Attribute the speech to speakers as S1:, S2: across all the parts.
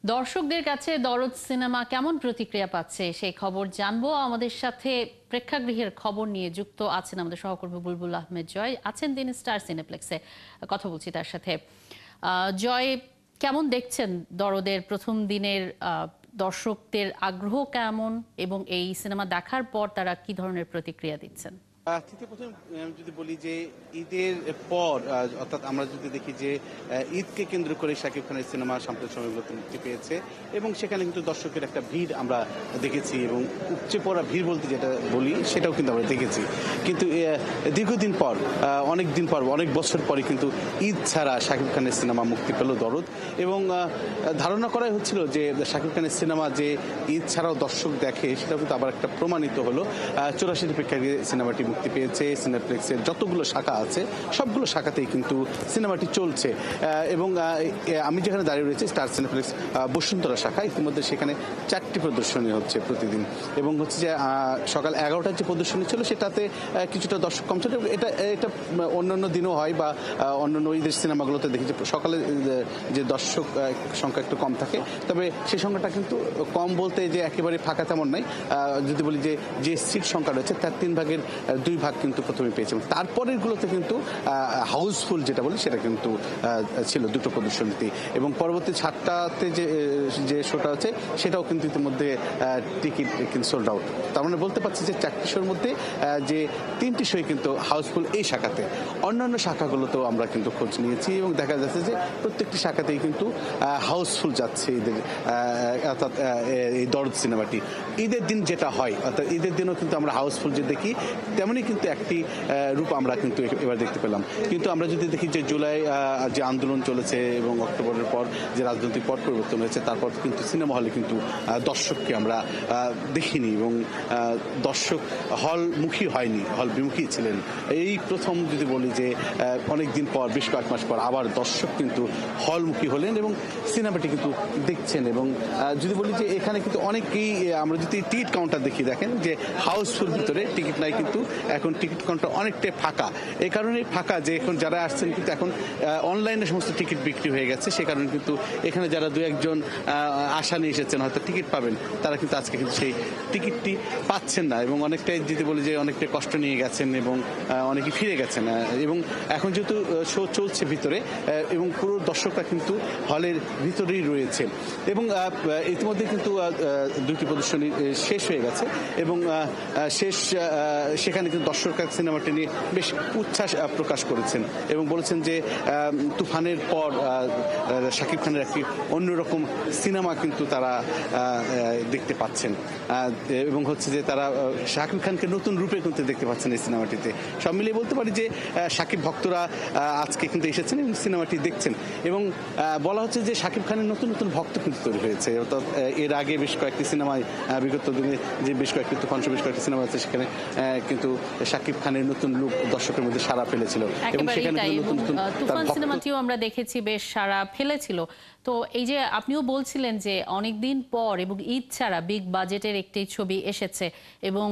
S1: দর্শকদের কাছে দরদ সিনেমা কেমন প্রতিক্রিয়া পাচ্ছে সেই খবর জানবো। আমাদের সাথে প্রেক্ষাগৃহের খবর নিয়ে যুক্ত আছেন আমাদের সহকর্মী বুলবুল আহমেদ জয়। আছেন তিনি স্টার সিনেপ্লেক্সে। কথা বলছি তার সাথে। জয়, কেমন দেখছেন দরদের প্রথম দিনের দর্শকদের আগ্রহ কেমন, এবং এই সিনেমা দেখার পর তারা কি ধরনের প্রতিক্রিয়া দিচ্ছেন?
S2: প্রথম আমি যদি বলি যে ঈদের পর অর্থাৎ আমরা যদি দেখি যে ঈদকে কেন্দ্র করে শাকিব খানের সিনেমা সাম্প্রতিক সময়গুলোতে মুক্তি পেয়েছে এবং সেখানে কিন্তু দর্শকের একটা ভিড় আমরা দেখেছি এবং উপচে পড়া ভিড় বলতে যেটা বলি সেটাও কিন্তু আমরা দেখেছি। কিন্তু দীর্ঘদিন পর অনেক দিন পর অনেক বছর পরে কিন্তু ঈদ ছাড়া শাকিব খানের সিনেমা মুক্তি পেল দরদ, এবং ধারণা করাই হচ্ছিল যে শাকিব খানের সিনেমা যে ঈদ ছাড়াও দর্শক দেখে সেটা কিন্তু আবার একটা প্রমাণিত হলো। 84 প্রেক্ষাগৃহে সিনেমাটি মুক্তি পেয়েছে। সিনেপ্লেক্সের যতগুলো শাখা আছে সবগুলো শাখাতেই কিন্তু সিনেমাটি চলছে, এবং আমি যেখানে দাঁড়িয়ে রয়েছি স্টার সিনেপ্লেক্স বসুন্ধরা শাখা, ইতিমধ্যে সেখানে 4টি প্রদর্শনী হচ্ছে প্রতিদিন, এবং হচ্ছে যে সকাল 11টার যে প্রদর্শনী ছিল সেটাতে কিছুটা দর্শক কম ছিল। এটা এটা অন্যান্য দিনও হয় বা অন্যান্য ঈদের সিনেমাগুলোতে দেখি যে সকালে যে দর্শক সংখ্যা একটু কম থাকে, তবে সেই সংখ্যাটা কিন্তু কম বলতে যে একেবারে ফাঁকা তেমন নাই। যদি বলি যে সিট সংখ্যা রয়েছে তার 3 ভাগের 2 ভাগ কিন্তু প্রথমে পেয়েছে, তারপরের গুলোতে কিন্তু হাউসফুল যেটা বলি সেটা কিন্তু ছিল দুটো প্রদর্শনীতে, এবং পরবর্তী 7টাতে যে শোটা আছে সেটাও কিন্তু ইতিমধ্যে টিকিট কিন্তু সোল্ড আউট। তার মানে বলতে পারছি যে 4টি শোর মধ্যে যে 3টি শোই কিন্তু হাউসফুল এই শাখাতে। অন্যান্য শাখাগুলোতেও আমরা কিন্তু খোঁজ নিয়েছি এবং দেখা যাচ্ছে যে প্রত্যেকটি শাখাতেই কিন্তু হাউসফুল যাচ্ছে ঈদের, অর্থাৎ এই দরদ সিনেমাটি ঈদের দিন যেটা হয়, অর্থাৎ ঈদের দিনও কিন্তু আমরা হাউসফুল যে দেখি তেমনই কিন্তু একটি রূপ আমরা কিন্তু এবার দেখতে পেলাম। কিন্তু আমরা যদি দেখি যে জুলাই যে আন্দোলন চলেছে এবং অক্টোবরের পর যে রাজনৈতিক পট পরিবর্তন হয়েছে, তারপর কিন্তু সিনেমা হলে কিন্তু দর্শককে আমরা দেখিনি এবং দর্শক হলমুখী হয়নি, হল বিমুখী ছিলেন। এই প্রথম যদি বলি যে অনেকদিন পর, বেশ কয়েক মাস পর আবার দর্শক কিন্তু হলমুখী হলেন এবং সিনেমাটি কিন্তু দেখছেন। এবং যদি বলি যে এখানে কিন্তু অনেকেই, আমরা যদি টিকিট কাউন্টার দেখি দেখেন যে হাউসফুল ভিতরে টিকিট নাই, কিন্তু এখন টিকিট কাউন্টার অনেকটাই ফাঁকা। এই কারণে ফাঁকা যে এখন যারা আসছেন কিন্তু এখন অনলাইনে সমস্ত টিকিট বিক্রি হয়ে গেছে, সে কারণে কিন্তু এখানে যারা 2-1জন আশা নিয়ে এসেছেন হয়তো টিকিট পাবেন, তারা কিন্তু আজকে কিন্তু সেই টিকিটটি পাচ্ছেন না, এবং অনেকটাই যদি বলি যে অনেকটাই কষ্ট নিয়ে গেছেন এবং অনেকে ফিরে গেছেন। এবং এখন যেহেতু শো চলছে ভিতরে এবং পুরো দর্শকরা কিন্তু হলের ভিতরেই রয়েছে, এবং ইতিমধ্যে কিন্তু 2টি প্রদর্শনী শেষ হয়ে গেছে এবং সেখানে কিন্তু দর্শকরা সিনেমাটি নিয়ে বেশ উচ্ছ্বাস প্রকাশ করেছেন এবং বলেছেন যে তুফানের পর শাকিব খানের একটি অন্যরকম সিনেমা কিন্তু তারা দেখতে পাচ্ছেন, এবং হচ্ছে যে তারা শাকিব খানকে নতুন রূপে কিন্তু দেখতে পাচ্ছেন এই সিনেমাটিতে। সব মিলিয়ে বলতে পারি যে শাকিব ভক্তরা আজকে কিন্তু এসেছেন এবং সিনেমাটি দেখছেন, এবং বলা হচ্ছে যে শাকিব খানের নতুন নতুন ভক্ত কিন্তু তৈরি হয়েছে। অর্থাৎ এর আগে বেশ কয়েকটি সিনেমায়, বিগত দিনে যে বেশ কয়েকটি তুফান বেশ কয়েকটি সিনেমা আছে, সেখানে কিন্তু শাকিব খানের নতুন লুক দর্শকের মধ্যে সাড়া ফেলেছিল এবং সেখানে
S1: তুফান সিনেমাটিও আমরা দেখেছি বেশ সাড়া ফেলেছিল। তো এই যে আপনিও বলছিলেন যে অনেকদিন পর এবং ঈদ ছাড়া বিগ বাজেটের একটি ছবি এসেছে, এবং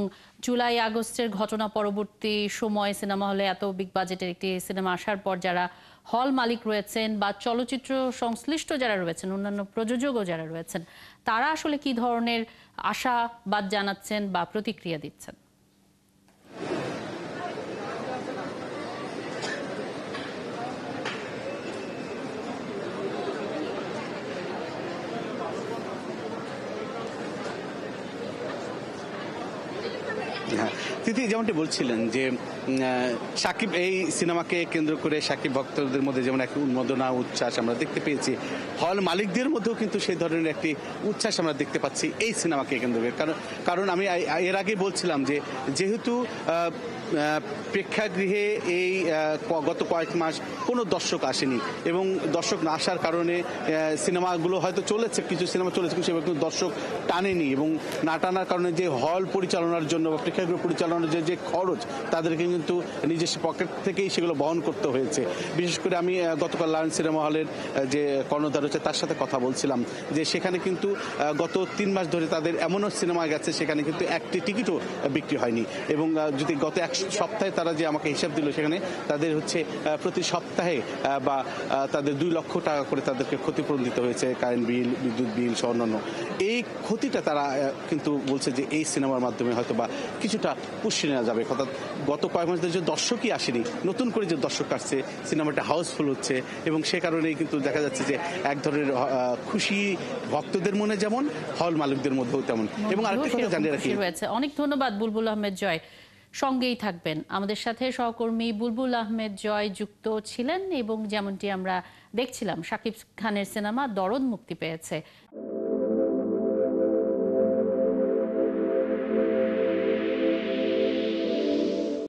S1: জুলাই আগস্টের ঘটনা পরবর্তী সময় সিনেমা হলে এত বিগ বাজেটের একটি সিনেমা আসার পর যারা হল মালিক রয়েছেন বা চলচ্চিত্র সংশ্লিষ্ট যারা রয়েছেন, অন্যান্য প্রযোজকও যারা রয়েছেন, তারা আসলে কি ধরনের আশাবাদ জানাচ্ছেন বা প্রতিক্রিয়া দিচ্ছেন?
S2: হ্যাঁ, তিথি যেমনটি বলছিলেন যে শাকিব এই সিনেমাকে কেন্দ্র করে শাকিব ভক্তদের মধ্যে যেমন একটা উন্মাদনা, উচ্ছ্বাস আমরা দেখতে পেয়েছি, হল মালিকদের মধ্যেও কিন্তু সেই ধরনের একটি উচ্ছ্বাস আমরা দেখতে পাচ্ছি এই সিনেমাকে কেন্দ্র করে। কারণ আমি এর আগে বলছিলাম যে যেহেতু প্রেক্ষাগৃহে এই গত কয়েক মাস কোনো দর্শক আসেনি, এবং দর্শক না আসার কারণে সিনেমাগুলো হয়তো চলেছে, কিছু সিনেমা চলেছে কিন্তু সেভাবে কিন্তু দর্শক টানেনি, এবং না টানার কারণে যে হল পরিচালনার জন্য বা প্রেক্ষাগৃহ পরিচালনার যে খরচ, তাদেরকে কিন্তু নিজস্ব পকেট থেকেই সেগুলো বহন করতে হয়েছে। বিশেষ করে আমি গতকাল লায়ন সিনেমা হলের যে কর্ণধার হচ্ছে তার সাথে কথা বলছিলাম যে সেখানে কিন্তু গত 3 মাস ধরে তাদের এমনও সিনেমা গেছে সেখানে কিন্তু একটি টিকিটও বিক্রি হয়নি, এবং যদি গত 1 সপ্তাহে তারা যে আমাকে হিসাব দিল, সেখানে তাদের হচ্ছে প্রতি সপ্তাহে বা তাদের 2 লক্ষ টাকা করে তাদেরকে ক্ষতিপূরণ দিতে হয়েছে, কারেন্ট বিল, বিদ্যুৎ বিল সহ অন্যান্য। এই ক্ষতিটা তারা কিন্তু বলছে যে এই সিনেমার মাধ্যমে হয়তো বা কিছুটা পুষিয়ে নেওয়া যাবে। অর্থাৎ গত কয়েক মাস ধরে যে দর্শকই আসেনি, নতুন করে যে দর্শক আসছে, সিনেমাটা হাউসফুল হচ্ছে এবং সে কারণেই কিন্তু দেখা যাচ্ছে যে এক ধরনের খুশি ভক্তদের মনে যেমন, হল মালিকদের মধ্যেও তেমন। এবং আরেকটা কথা জানিয়ে রাখি,
S1: অনেক ধন্যবাদ বুলবুল আহমেদ জয়, সঙ্গেই থাকবেন। আমাদের সাথে সহকর্মী বুলবুল আহমেদ জয় যুক্ত ছিলেন এবং যেমনটি আমরা দেখছিলাম শাকিব খানের সিনেমা দরদ মুক্তি পেয়েছে।